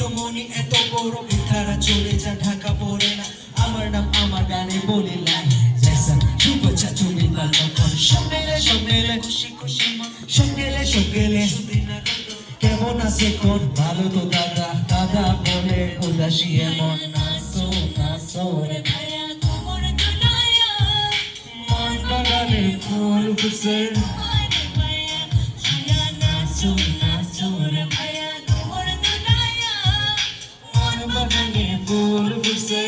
মনি এত বড় তারা চলে যা ঢাকা পড়ে না আমার নাম আমার গানে বলে লাই জেসন শুভেচ্ছা তুমি পাল্টা কর সব মেলে খুশি খুশি মন সব গেলে কেমন আছে কোন ভালো তো দাদা দাদা বলে উদাসী এমন নাচো রে ভাইয়া তোমার দুলাইয়া মন বাগানে ফুল ফুটছে নাচো রে ভাইয়া তোমার দুলাইয়া মন বাগানে ফুল ফুটছে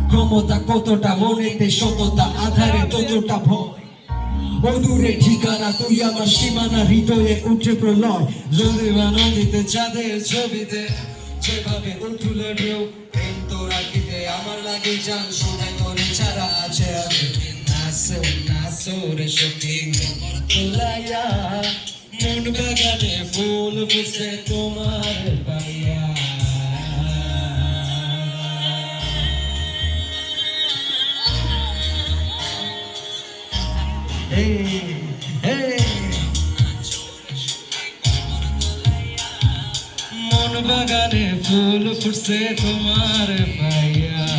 ক্ষমতা কতটা মনেতে সততা আধারে ততটা ভয় অদূরে ঠিকানা তুই আমার সীমানা হৃদয়ে উঠে প্রলয় যদি নদীতে চাঁদের ছবিতে যেভাবে উঠল ঢেউ প্রেম তো রাখিতে আমার লাগে জান শোনায় তোরে ছাড়া আছে নাচো রে সখী তোলাইয়া মন বাগানে ফুল ফুটছে তোমার পাইয়া মন বাগানে ফুল ফুটছে তোমার পাইয়া